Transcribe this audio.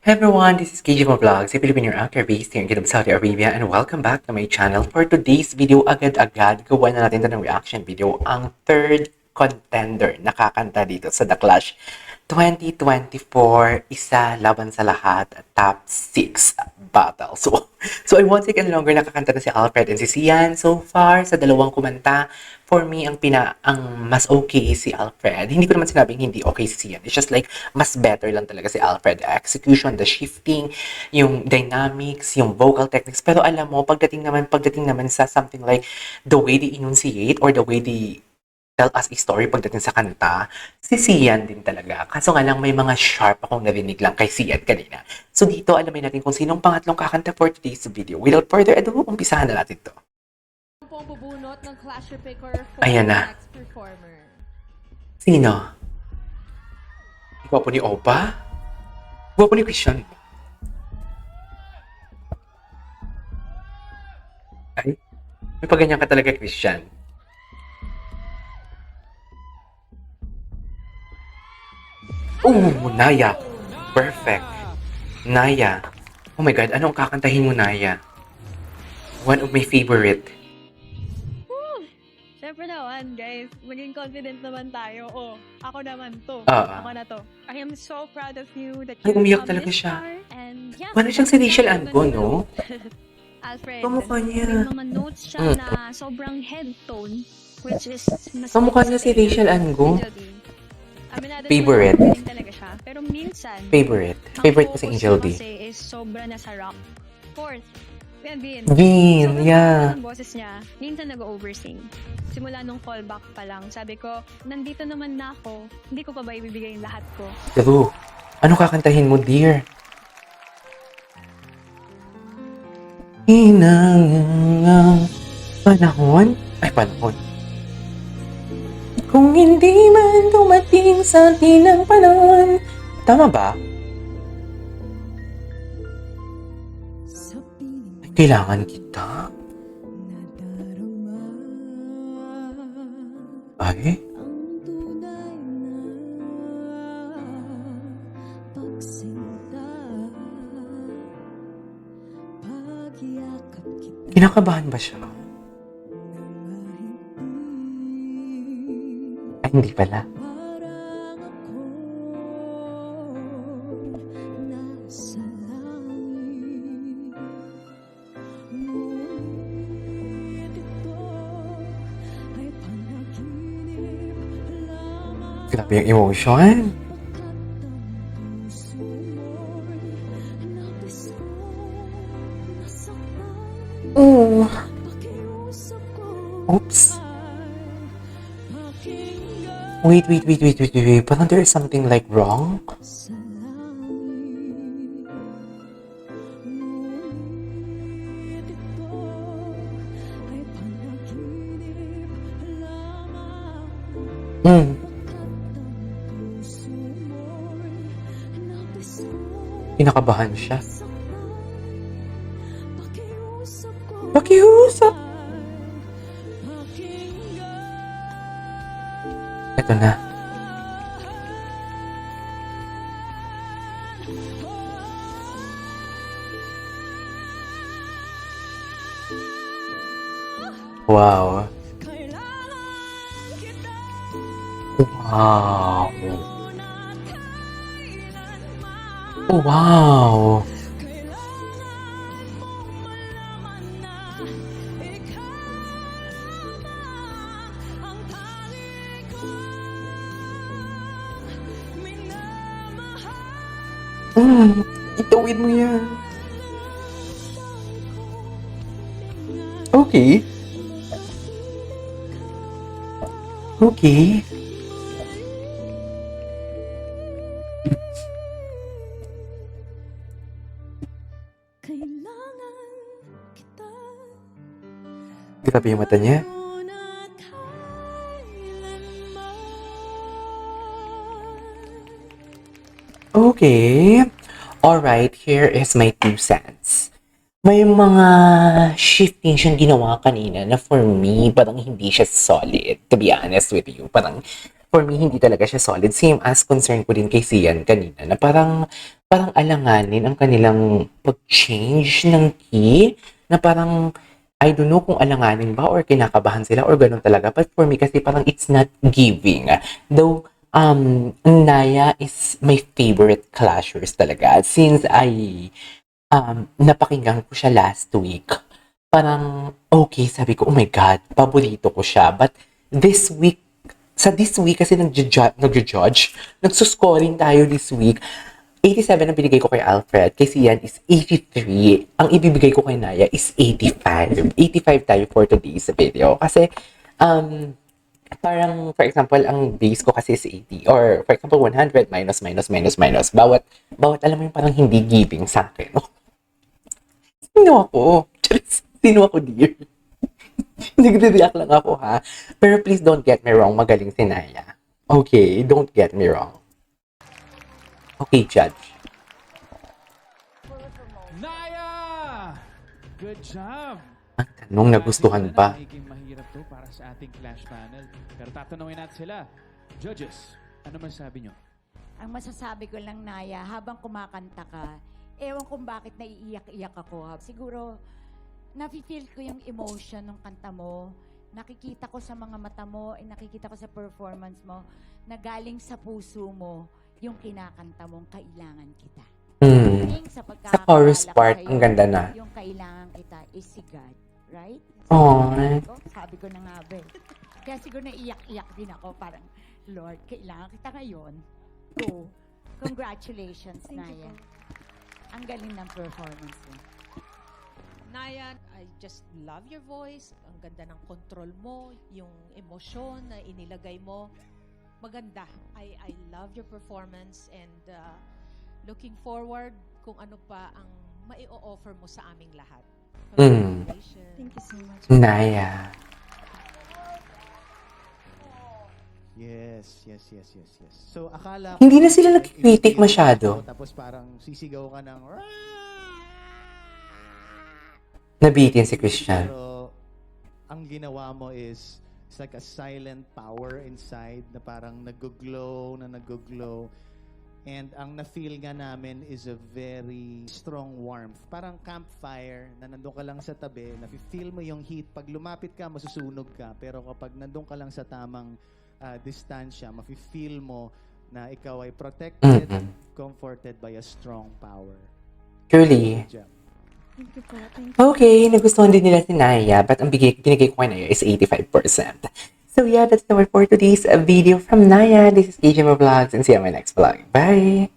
Hey everyone, this is KJ Vlogs, a Filipino actor based here in Kingdom, Saudi Arabia, and welcome back to my channel. For today's video, agad-agad, gawa na natin ito ng reaction video, ang third contender na kakanta dito sa The Clash 2024, isa laban sa lahat, top 6 battle. So I won't take any longer, nakakanta na si Alfred and si Sian. So far, sa dalawang kumanta, for me, ang mas okay si Alfred. Hindi ko naman sinabing hindi okay si Sian. It's just like, mas better lang talaga si Alfred. The execution, the shifting, yung dynamics, yung vocal techniques. Pero alam mo, pagdating naman sa something like the way they enunciate or the way they tell us a story pagdating sa kanta, si Sian din talaga. Kaso nga lang may mga sharp akong narinig lang kay Sian kanina. So dito, alamin natin kung sinong pangatlong kakanta for today's video. Without further ado, umpisahan na natin to. Po ang bubunot ng Clasher Picker for Ayan the na. next performer. Sino? Gwapo ni Opa? Gwapo ni Christian? Ay, may paganyan ka talaga, Christian. Oh, Naya. Perfect. Naya. Oh my God, anong kakantahin mo, Naya? One of my favorite. Siyempre naman, guys. Maging confident naman tayo. Oh, ako naman to. Ah. Ako na to. I am so proud of you that Ay, you umiyak come talaga this siya. far. And yeah, Parang siyang si Rachel Ango, no? Alfred, Kamukha niya. may mga notes siya na sobrang head tone, which is mas Kamukha niya si Rachel Ango. Aminado Favorite. naman, galing talaga siya. Pero minsan, Favorite. ang Favorite ko si focus Angel niya D. kasi is sobra na sa rock. Fourth, Vin. Vin, Sobrang yeah. ang boses niya, minsan nag-oversing. Simula nung callback pa lang, sabi ko, nandito naman na ako, hindi ko pa ba ibibigay yung lahat ko? True. Ano kakantahin mo, dear? Hinangang panahon? Ay, panahon. Kung hindi man dumating sa atin ang panahon. Tama ba? Ay, kailangan kita. Ay? Kinakabahan ba siya? Ay, hindi pala. Grabe yung emotion. Oh. Oops. Wait. Parang there is something like wrong. Kinakabahan siya. Pakiusap. Ito na. Wow. Wow. Wow. Itawid mo yan. Okay. Okay. Grabe yung mata niya. Okay. Alright, here is my 2 cents. May mga shifting siyang ginawa kanina na for me, parang hindi siya solid. To be honest with you, parang for me, hindi talaga siya solid. Same as concern ko din kay Sian kanina, na parang parang alanganin ang kanilang pag-change ng key na parang I don't know kung alanganin ba or kinakabahan sila or ganun talaga. But for me kasi parang it's not giving. Though, Naya is my favorite clashers talaga. Since napakinggan ko siya last week, parang okay, sabi ko, oh my God, paborito ko siya. But this week, this week kasi nagjo-judge, nagsuscoring tayo this week. 87 ang binigay ko kay Alfred, kay Sian is 83. Ang ibibigay ko kay Naya is 85. 85 tayo for today's video. Kasi, parang, for example, ang base ko kasi is 80. Or, for example, 100 minus, minus, minus, minus. Bawat, alam mo yung parang hindi giving sa akin. Sino ako? Sino ako, dear? Nagre-react lang ako, ha? Pero please don't get me wrong, magaling si Naya. Okay, don't get me wrong. Okay, Judge. Naya! Good job! Ang tanong, nagustuhan ba? Nagiging mahirap to para sa ating clash panel. Pero tatanungin natin sila. Judges, ano masasabi nyo? Ang masasabi ko lang, Naya, habang kumakanta ka, ewan kung bakit naiiyak-iyak ako. Siguro, nafe-feel ko yung emotion ng kanta mo. Nakikita ko sa mga mata mo, nakikita ko sa performance mo, na galing sa puso mo yung kinakanta mong kailangan kita. Sa Sa chorus pagkakakala ko part, sa'yo, ang ganda na. yung kailangan kita is si God. Right? Aww. Sabi ko na nga ba eh. Kaya siguro naiyak-iyak din ako. Parang, Lord, kailangan kita ngayon. Go. Congratulations, Naya. Ang galing ng performance mo. Naya, I just love your voice. Ang ganda ng control mo, yung emosyon na inilagay mo. Maganda. I love your performance and looking forward kung ano pa ang mai-offer mo sa aming lahat. Congratulations. Thank you so much. Naya. Yes. So, akala Hindi na sila nag-critic masyado. Tapos parang sisigaw ka ng Nabitin si Christian. pero ang ginawa mo is it's like a silent power inside na parang nag-glow. And ang na-feel nga namin is a very strong warmth. Parang campfire na nandun ka lang sa tabi, na-feel mo yung heat. Pag lumapit ka, masusunog ka. Pero kapag nandun ka lang sa tamang distansya, mafe-feel mo na ikaw ay protected, comforted by a strong power. Truly. Good job. Thank you po. Thank you. Okay, nagustuhan din nila si Naya, but ang binigay ko kay Naya is 85%. So yeah, that's the word for today's video from Naya. This is KJM Vlogs and see you on my next vlog. Bye!